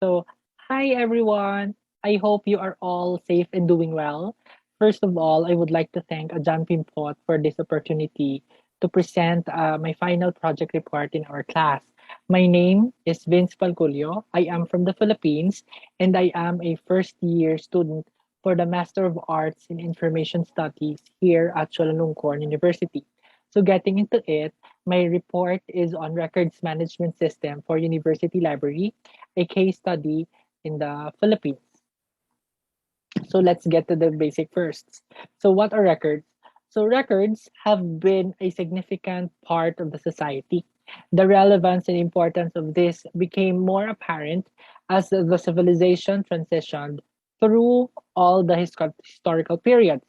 So, hi everyone. I hope you are all safe and doing well. First of all, I would like to thank Ajan Pimpot for this opportunity to present my final project report in our class. My name is Vince Palcullo. I am from the Philippines and I am a first year student for the Master of Arts in Information Studies here at Chulalongkorn University. So getting into it, my report is on records management system for university library, a case study in the Philippines. So let's get to the basic first. So what are records? So records have been a significant part of the society. The relevance and importance of this became more apparent as the civilization transitioned through all the historical periods.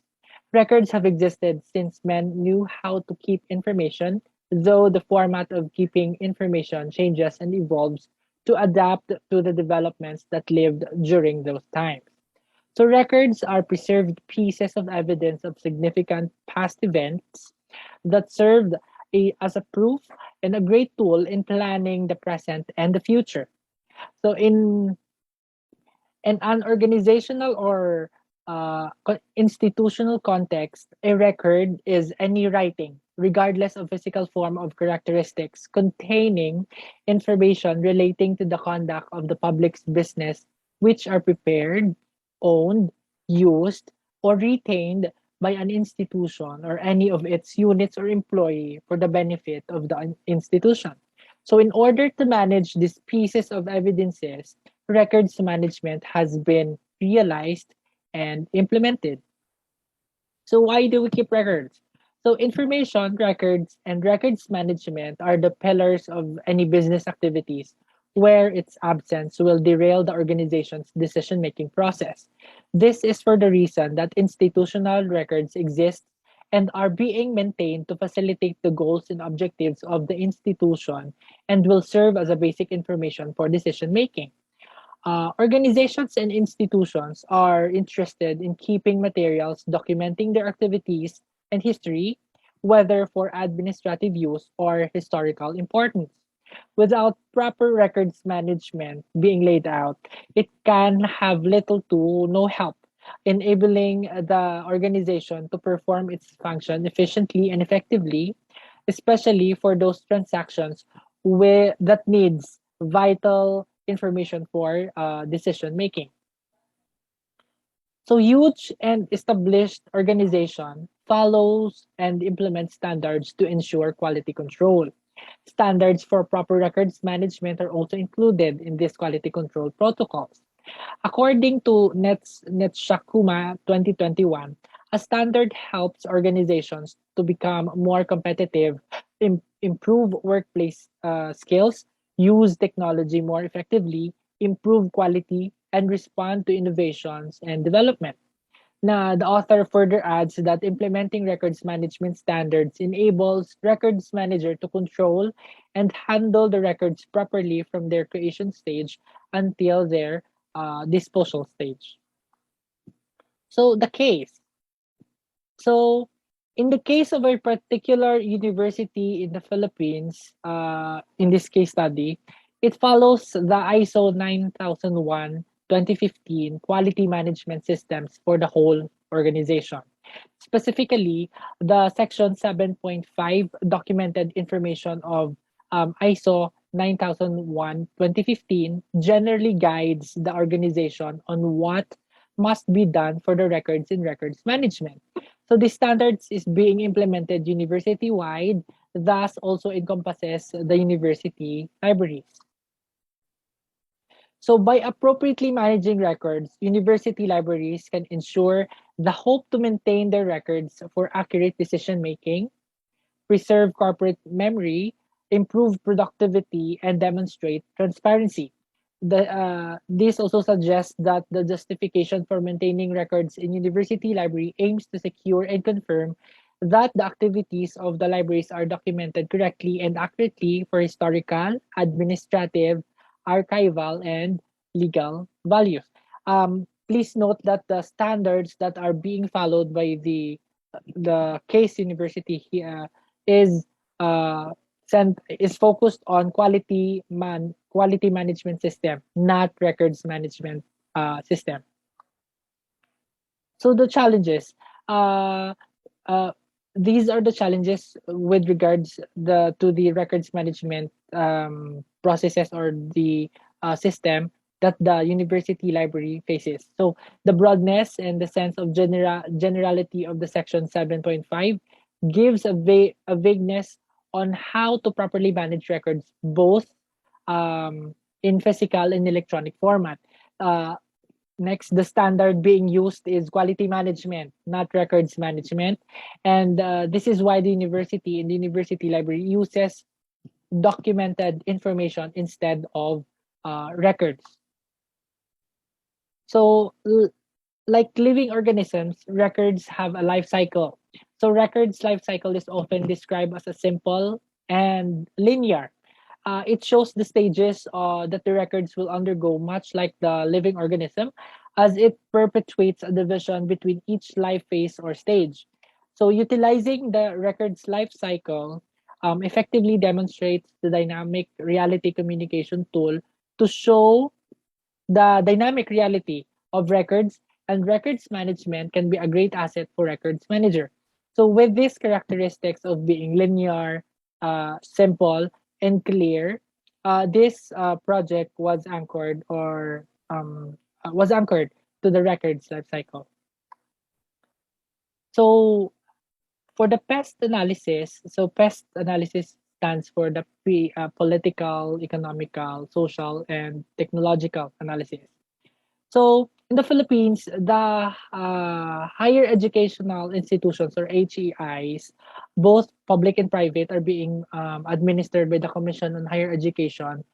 Records have existed since men knew how to keep information, though the format of keeping information changes and evolves to adapt to the developments that lived during those times. So records are preserved pieces of evidence of significant past events that served as a proof and a great tool in planning the present and the future. So in an organizational or institutional context, a record is any writing, regardless of physical form of characteristics, containing information relating to the conduct of the public's business, which are prepared, owned, used, or retained by an institution or any of its units or employee for the benefit of the institution. So in order to manage these pieces of evidences, records management has been realized and implemented. So why do we keep records? So information, records, and records management are the pillars of any business activities where its absence will derail the organization's decision-making process. This is for the reason that institutional records exist and are being maintained to facilitate the goals and objectives of the institution and will serve as a basic information for decision-making. Organizations and institutions are interested in keeping materials documenting their activities and history, whether for administrative use or historical importance. Without proper records management being laid out, it can have little to no help enabling the organization to perform its function efficiently and effectively, especially for those transactions that needs vital information for decision making. So huge and established organization follows and implements standards to ensure quality control. Standards for proper records management are also included in these quality control protocols. According to Netshakuma 2021, a standard helps organizations to become more competitive, improve workplace skills, use technology more effectively, improve quality, and respond to innovations and development. Now, the author further adds that implementing records management standards enables records manager to control and handle the records properly from their creation stage until their disposal stage. So the case. So in the case of a particular university in the Philippines, in this case study, it follows the ISO 9001:2015 quality management systems for the whole organization. Specifically, the Section 7.5 documented information of ISO 9001:2015 generally guides the organization on what must be done for the records in records management. So this standards is being implemented university-wide, thus also encompasses the university libraries. So by appropriately managing records, university libraries can ensure the hope to maintain their records for accurate decision making, preserve corporate memory, improve productivity, and demonstrate transparency. This also suggests that the justification for maintaining records in university library aims to secure and confirm that the activities of the libraries are documented correctly and accurately for historical, administrative, archival, and legal values. Please note that the standards that are being followed by the Case University here is is focused on quality management system, not records management system. So the challenges, uh, uh, these are the challenges with regards to the records management processes or the system that the university library faces. So the broadness and the sense of generality of the section 7.5 gives a vagueness on how to properly manage records both um, in physical and electronic format. Uh, Next, the standard being used is quality management, not records management. And this is why the university and the university library uses documented information instead of records. So, like living organisms, records have a life cycle. So, records' life cycle is often described as a simple and linear. It shows the stages that the records will undergo, much like the living organism, as it perpetuates a division between each life phase or stage. So, utilizing the record's life cycle effectively demonstrates the dynamic reality communication tool to show the dynamic reality of records, and records management can be a great asset for records manager. So, with these characteristics of being linear, simple, and clear, this project was anchored to the records lifecycle. So, for the pest analysis, so pest analysis stands for the political, economical, social, and technological analysis. So in the Philippines, the higher educational institutions or HEIs, both public and private, are being administered by the Commission on Higher Education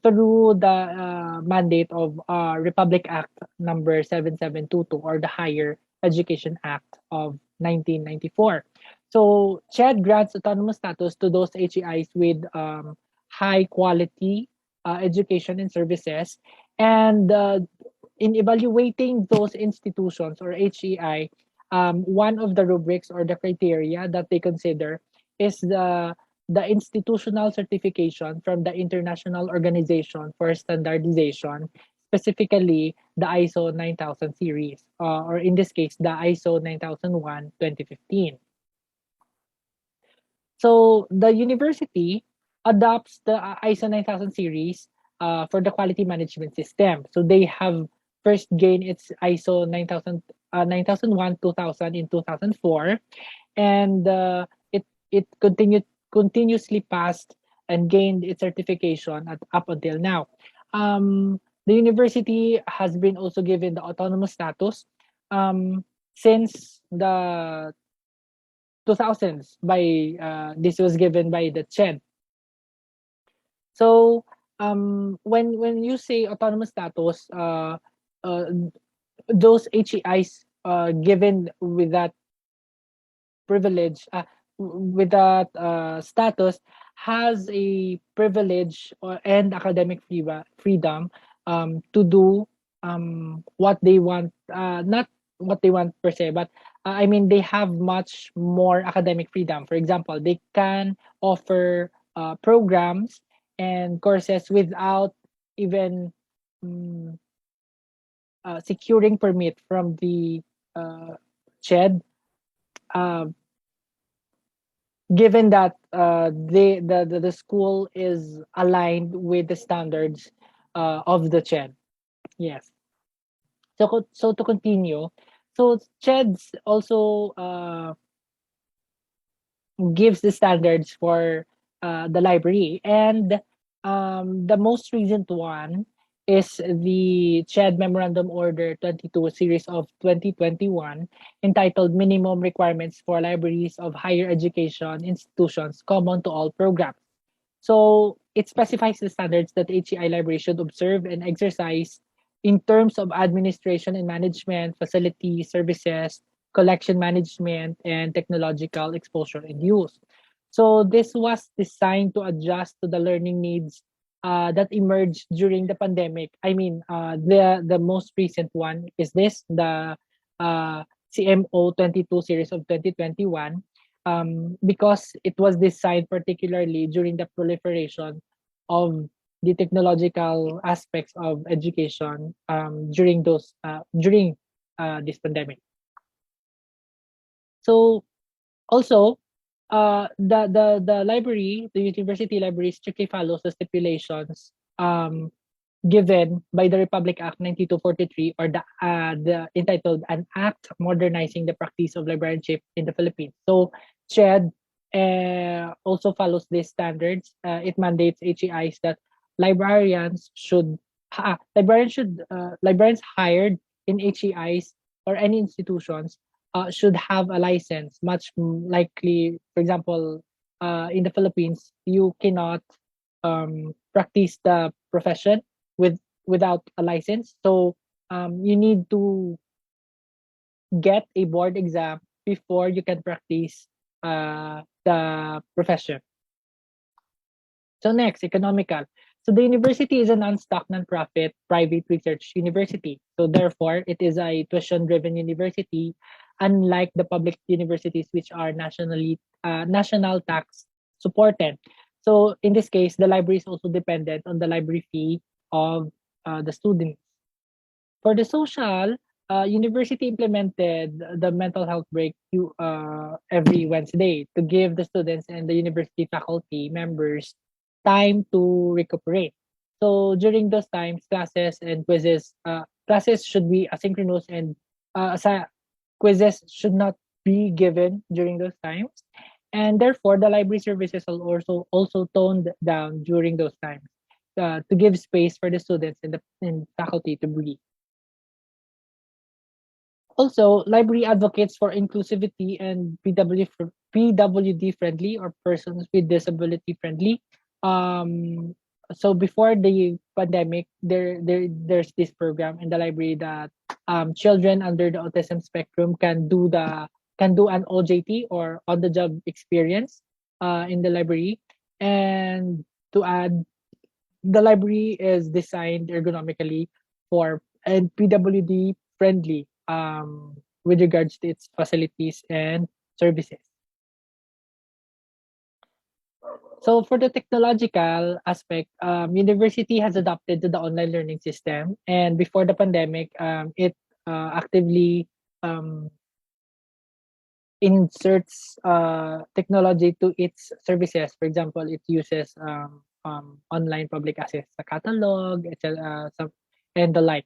through the mandate of Republic Act number 7722 or the Higher Education Act of 1994. So CHED grants autonomous status to those HEIs with high quality education and services, and in evaluating those institutions or HEI, one of the rubrics or the criteria that they consider is the institutional certification from the International Organization for Standardization, specifically the ISO 9000 series, or in this case, the ISO 9001:2015. So the university adopts the ISO 9000 series for the quality management system. So they have first gained its ISO 9001 2000 in 2004, and it continuously passed and gained its certification up until now. The university has been also given the autonomous status since the 2000s by this was given by the CHED. So when you say autonomous status, uh, those HEIs given with that privilege, with that status, has a privilege and academic freedom to do what they want, not what they want per se, but I mean, they have much more academic freedom. For example, they can offer programs and courses without even um, securing permit from the CHED, uh, given that the school is aligned with the standards of the CHED. Yes. So to continue, so CHEDs also gives the standards for the library, and the most recent one is the CHED Memorandum Order 22 series of 2021, entitled Minimum Requirements for Libraries of Higher Education Institutions Common to All Programs. So it specifies the standards that HEI library should observe and exercise in terms of administration and management, facility services, collection management, and technological exposure and use. So this was designed to adjust to the learning needs that emerged during the pandemic. I mean, the most recent one is this, the CMO 22 series of 2021. because it was designed particularly during the proliferation of the technological aspects of education during this pandemic. So also, the library, the university library strictly follows the stipulations given by the Republic Act 9243, or the entitled An Act Modernizing the Practice of Librarianship in the Philippines. So CHED also follows these standards. It mandates HEIs that librarians hired in HEIs or any institutions should have a license. Much likely, for example, in the Philippines, you cannot practice the profession without a license. So you need to get a board exam before you can practice the profession. So next, economical. So the university is a non-stock, non-profit, private research university. So therefore, it is a tuition-driven university, unlike the public universities, which are national tax supported. So in this case, the library is also dependent on the library fee of the students. For the social, university implemented the mental health break every Wednesday to give the students and the university faculty members time to recuperate. So during those times, classes should be asynchronous, and quizzes should not be given during those times. And therefore, the library services are also toned down during those times to give space for the students and faculty to breathe. Also, library advocates for inclusivity and PWD friendly, or persons with disability friendly. Um, so before the pandemic, there's this program in the library that children under the autism spectrum can do an OJT, or on the job experience in the library. And to add, the library is designed ergonomically for and PWD friendly with regards to its facilities and services. So for the technological aspect, university has adopted to the online learning system, and before the pandemic, it actively um, inserts technology to its services. For example, it uses online public access, a catalog, etc., and the like.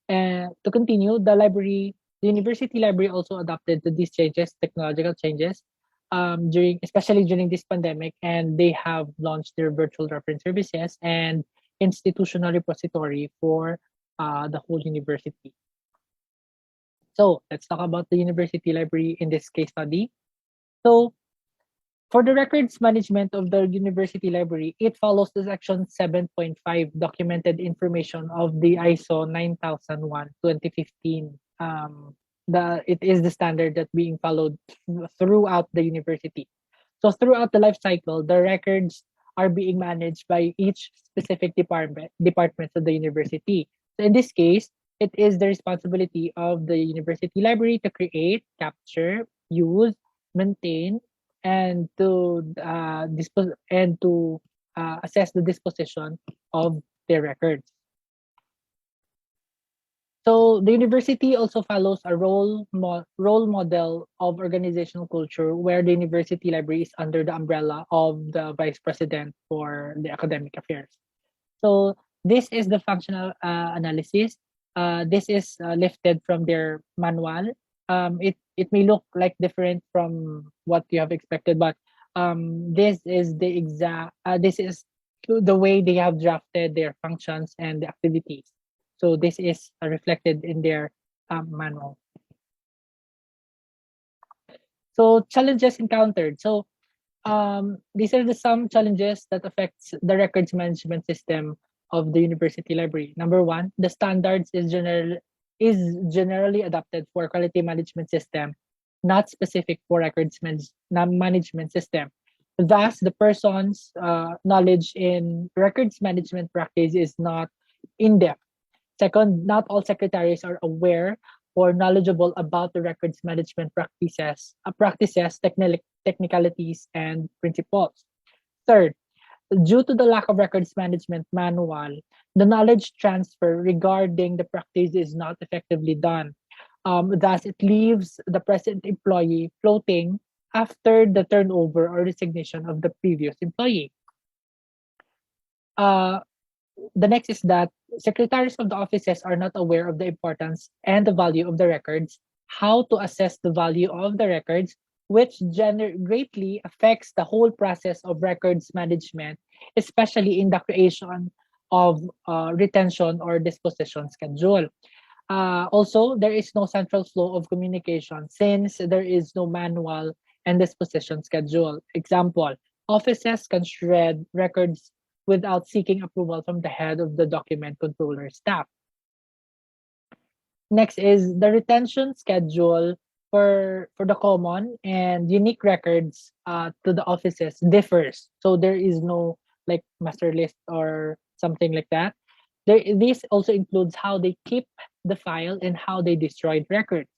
And to continue, the university library also adapted to these changes, technological changes, especially during this pandemic, and they have launched their virtual reference services and institutional repository for the whole university. So let's talk about the university library in this case study. So for the records management of the university library, it follows the section 7.5 documented information of the ISO 9001:2015. It is the standard that being followed throughout the university. So throughout the life cycle, the records are being managed by each specific departments of the university. So in this case, it is the responsibility of the university library to create, capture, use, maintain, and to assess the disposition of their records. So the university also follows a role model of organizational culture, where the university library is under the umbrella of the vice president for the academic affairs. So this is the functional analysis. This is lifted from their manual. It may look like different from what you have expected, but this is the way they have drafted their functions and the activities. So this is reflected in their manual. So challenges encountered. So these are some challenges that affects the records management system of the university library. Number one, the standards is generally adopted for quality management system, not specific for management system. Thus, the person's knowledge in records management practice is not in depth. Second, not all secretaries are aware or knowledgeable about the records management practices, technicalities, and principles. Third, due to the lack of records management manual, the knowledge transfer regarding the practice is not effectively done. Thus, it leaves the present employee floating after the turnover or resignation of the previous employee. Uh, the next is that secretaries of the offices are not aware of the importance and the value of the records, how to assess the value of the records, which greatly affects the whole process of records management, especially in the creation of retention or disposition schedule. Also, there is no central flow of communication since there is no manual and disposition schedule. Example, offices can shred records without seeking approval from the head of the document controller staff. Next is the retention schedule for the common and unique records to the offices differs. So there is no like master list or something like that. This also includes how they keep the file and how they destroyed records.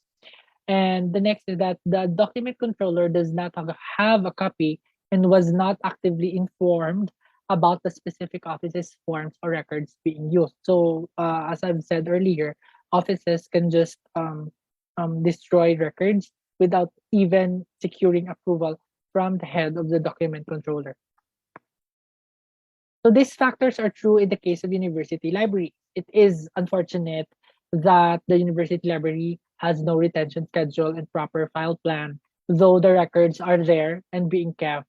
And the next is that the document controller does not have a copy and was not actively informed about the specific office's forms or records being used. So, as I've said earlier, offices can just destroy records without even securing approval from the head of the document controller. So these factors are true in the case of university library. It is unfortunate that the university library has no retention schedule and proper file plan, though the records are there and being kept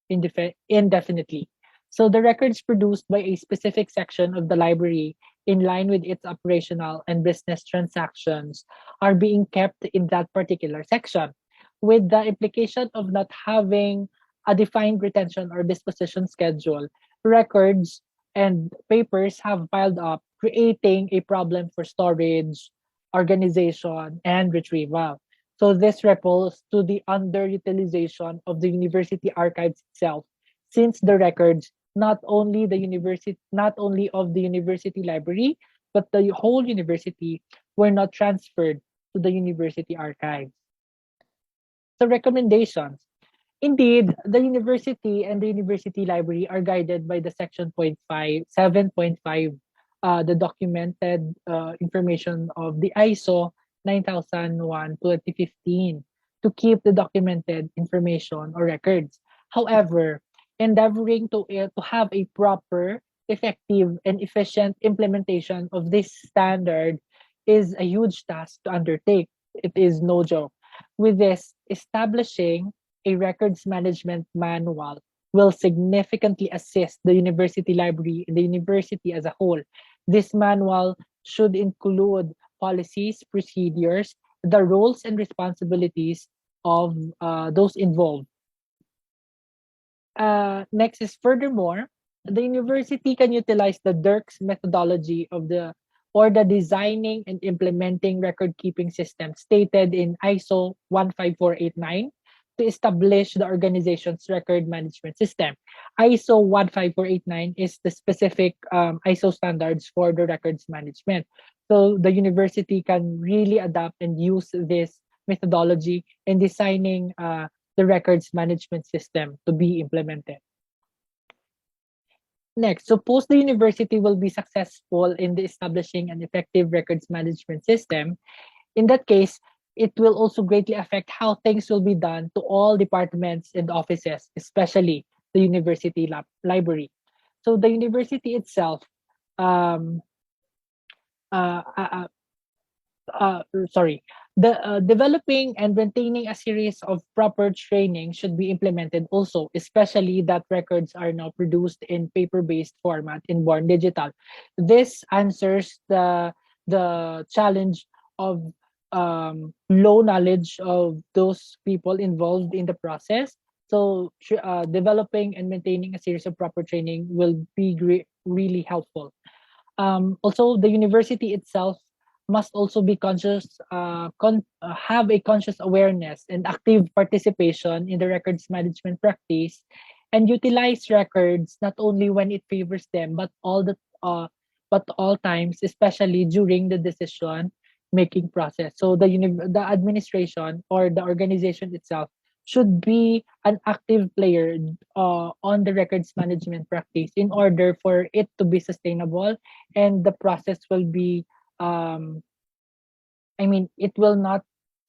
indefinitely. So the records produced by a specific section of the library in line with its operational and business transactions are being kept in that particular section, with the implication of not having a defined retention or disposition schedule. Records and papers have piled up, creating a problem for storage, organization, and retrieval. So this ripples to the underutilization of the university archives itself, since the records not only of the university library, but the whole university were not transferred to the university archives. So recommendations. Indeed, the university and the university library are guided by the section 7.5, the documented information of the ISO 9001/2015 to keep the documented information or records. However, endeavoring to have a proper, effective, and efficient implementation of this standard is a huge task to undertake. It is no joke. With this, establishing a records management manual will significantly assist the university library and the university as a whole. This manual should include policies, procedures, the roles and responsibilities of those involved. Next is furthermore, the university can utilize the Dirks methodology of the designing and implementing record keeping system stated in ISO 15489 to establish the organization's record management system. ISO 15489 is the specific ISO standards for the records management. So the university can really adapt and use this methodology in designing the records management system to be implemented. Next, suppose the university will be successful in the establishing an effective records management system. In that case, it will also greatly affect how things will be done to all departments and offices, especially the university library. So the university itself, um, uh, uh, sorry, the developing and maintaining a series of proper training should be implemented also, especially that records are now produced in paper-based format in born digital. This answers the challenge of low knowledge of those people involved in the process. So developing and maintaining a series of proper training will be really helpful. Also, the university itself must also be have a conscious awareness and active participation in the records management practice, and utilize records not only when it favors them, but all times, especially during the decision making process. So the administration or the organization itself should be an active player on the records management practice in order for it to be sustainable, and the process will be um, it will not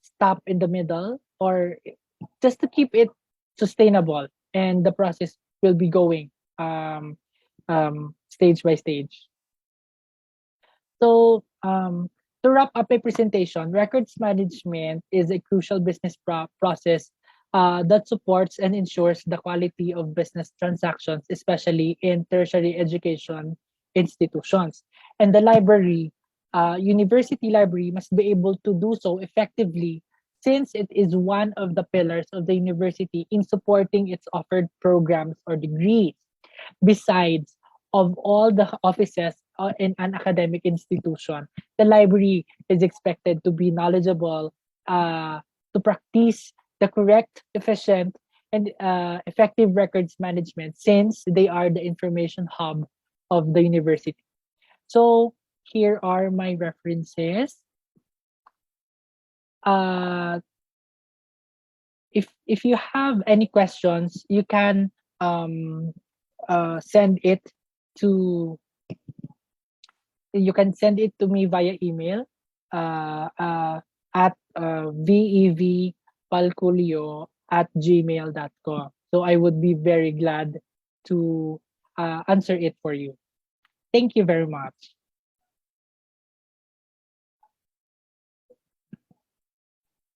stop in the middle, or just to keep it sustainable, and the process will be going um, stage by stage. So, to wrap up my presentation, records management is a crucial business process that supports and ensures the quality of business transactions, especially in tertiary education institutions. And the library, university library, must be able to do so effectively, since it is one of the pillars of the university in supporting its offered programs or degrees. Besides of all the offices in an academic institution, the library is expected to be knowledgeable, to practice the correct, efficient, and effective records management, since they are the information hub of the university. So here are my references. Uh, if you have any questions, you can um, send it to me via email at vevpalculio@gmail.com. So I would be very glad to answer it for you. Thank you very much.